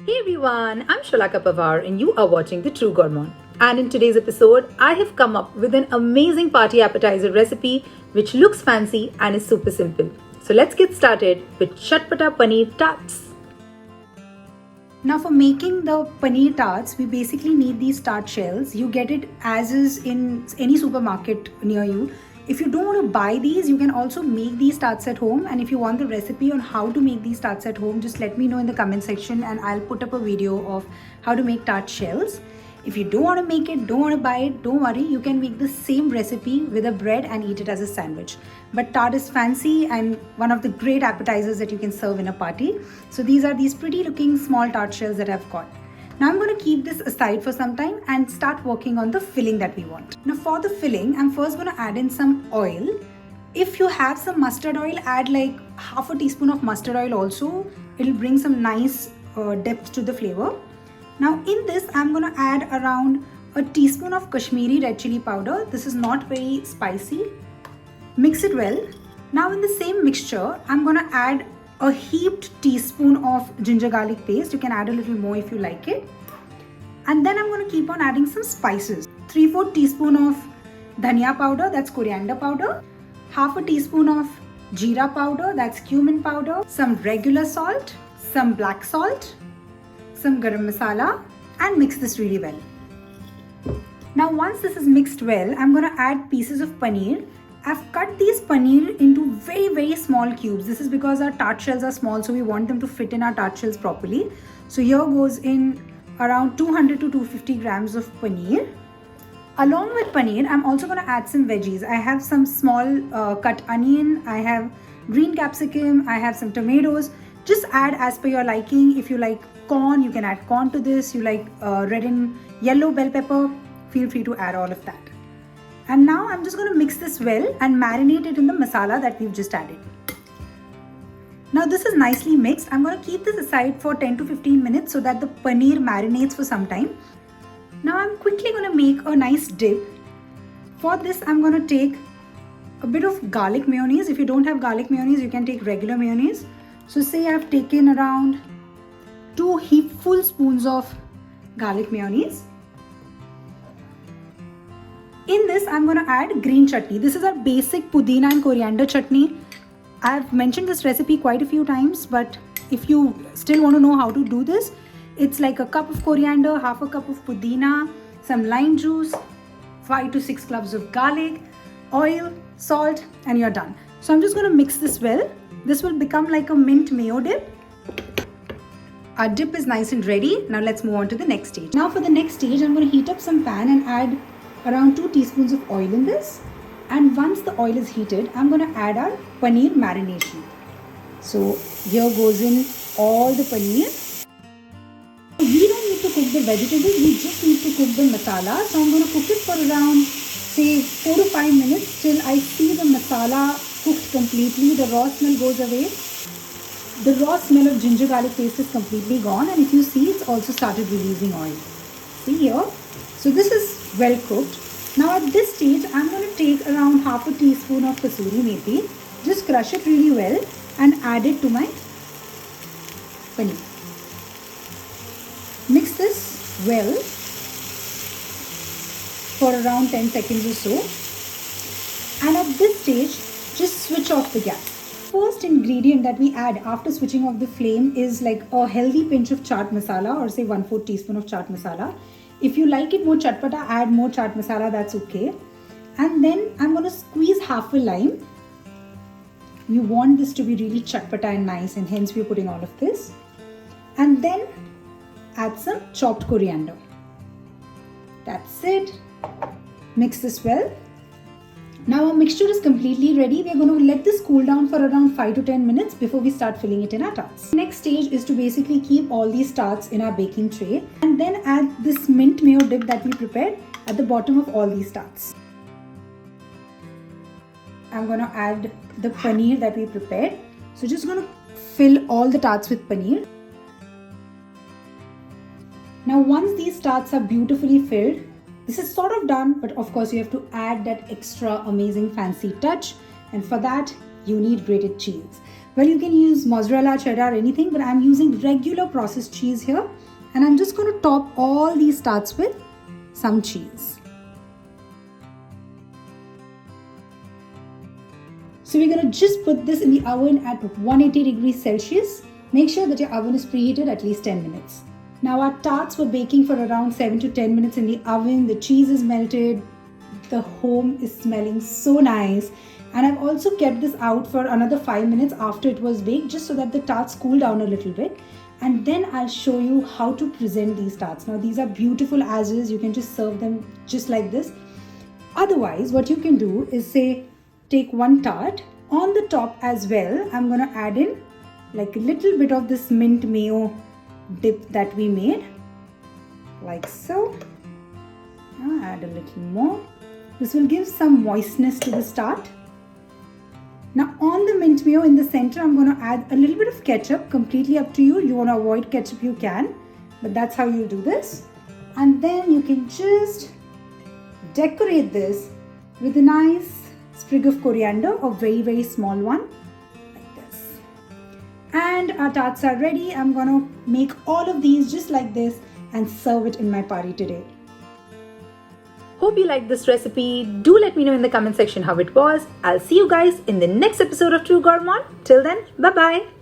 Hey everyone, I'm Shalaka Pawar and you are watching The True Gourmand. And in today's episode, I have come up with an amazing party appetizer recipe which looks fancy and is super simple. So let's get started with Chatpata Paneer Tarts. Now for making the paneer tarts, we basically need these tart shells. You get it as is in any supermarket near you. If you don't want to buy these, you can also make these tarts at home. And if you want the recipe on how to make these tarts at home, just let me know in the comment section and I'll put up a video of how to make tart shells. If you don't want to make it, don't want to buy it, don't worry. You can make the same recipe with a bread and eat it as a sandwich. But tart is fancy and one of the great appetizers that you can serve in a party. So these are these pretty looking small tart shells that I've got. Now I'm going to keep this aside for some time and start working on the filling that we want. Now for the filling, I'm first going to add in some oil. If you have some mustard oil, add like half a teaspoon of mustard oil also. It'll bring some nice depth to the flavor. Now in this, I'm going to add around a teaspoon of Kashmiri red chili powder. This is not very spicy. Mix it well. Now in the same mixture, I'm going to add a heaped teaspoon of ginger garlic paste. You can add a little more if you like it. And then I'm going to keep on adding some spices. 3/4 teaspoon of dhania powder, that's coriander powder. Half a teaspoon of jeera powder, that's cumin powder. Some regular salt, some black salt, some garam masala, and mix this really well. Now once this is mixed well, I'm going to add pieces of paneer. I've cut these paneer into very small cubes. This is because our tart shells are small, so we want them to fit in our tart shells properly. So here goes in around 200 to 250 grams of paneer. Along with paneer, I'm also going to add some veggies. I have some small cut onion, I have green capsicum, I have some tomatoes. Just add as per your liking. If you like corn, you can add corn to this. You like red and yellow bell pepper, feel free to add all of that. And now I'm just going to mix this well and marinate it in the masala that we've just added. Now this is nicely mixed. I'm going to keep this aside for 10 to 15 minutes so that the paneer marinates for some time. Now I'm quickly going to make a nice dip. For this I'm going to take a bit of garlic mayonnaise. If you don't have garlic mayonnaise, you can take regular mayonnaise. So say I've taken around 2 heapful spoons of garlic mayonnaise. In this, I'm going to add green chutney. This is our basic pudina and coriander chutney. I've mentioned this recipe quite a few times, but if you still want to know how to do this, it's like a cup of coriander, half a cup of pudina, some lime juice, 5 to 6 cloves of garlic, oil, salt, and you're done. So I'm just going to mix this well. This will become like a mint mayo dip. Our dip is nice and ready. Now let's move on to the next stage. Now for the next stage, I'm going to heat up some pan and add around 2 teaspoons of oil in this. And once the oil is heated, I'm going to add our paneer marination. So here goes in all the paneer. We don't need to cook the vegetables, we just need to cook the masala. So I'm going to cook it for around say 4 to 5 minutes till I see the masala cooked completely. The raw smell goes away. The raw smell of ginger garlic paste is completely gone, and if you see, it's also started releasing oil. See here? So this is well cooked. Now at this stage, I'm going to take around half a teaspoon of kasuri methi. Just crush it really well and add it to my paneer. Mix this well for around 10 seconds or so. And at this stage, just switch off the gas. First ingredient that we add after switching off the flame is like a healthy pinch of chaat masala, or say 1/4 teaspoon of chaat masala. If you like it more chatpata, add more chaat masala, that's okay. And then I'm going to squeeze half a lime. We want this to be really chatpata and nice, and hence we're putting all of this. And then add some chopped coriander. That's it. Mix this well. Now our mixture is completely ready. We're going to let this cool down for around 5 to 10 minutes before we start filling it in our tarts. Next stage is to basically keep all these tarts in our baking tray and then add this mint mayo dip that we prepared at the bottom of all these tarts. I'm going to add the paneer that we prepared. So just going to fill all the tarts with paneer. Now once these tarts are beautifully filled, this is sort of done, but of course you have to add that extra amazing fancy touch, and for that you need grated cheese. Well, you can use mozzarella, cheddar, anything, but I'm using regular processed cheese here. And I'm just going to top all these tarts with some cheese. So we're going to just put this in the oven at 180 degrees Celsius. Make sure that your oven is preheated at least 10 minutes. Now our tarts were baking for around 7 to 10 minutes in the oven. The cheese is melted. The home is smelling so nice. And I've also kept this out for another 5 minutes after it was baked, just so that the tarts cool down a little bit. And then I'll show you how to present these tarts. Now these are beautiful as is. You can just serve them just like this. Otherwise, what you can do is say, take one tart. On the top as well, I'm going to add in like a little bit of this mint mayo dip that we made. Like so. I'll add a little more. This will give some moistness to the tart. Now on the mint mayo in the center, I'm going to add a little bit of ketchup, completely up to you. You want to avoid ketchup, you can, but that's how you do this. And then you can just decorate this with a nice sprig of coriander, a very, very small one, like this. And our tarts are ready. I'm going to make all of these just like this and serve it in my party today. Hope you liked this recipe. Do let me know in the comment section how it was. I'll see you guys in the next episode of True Gourmand. Till then, bye-bye.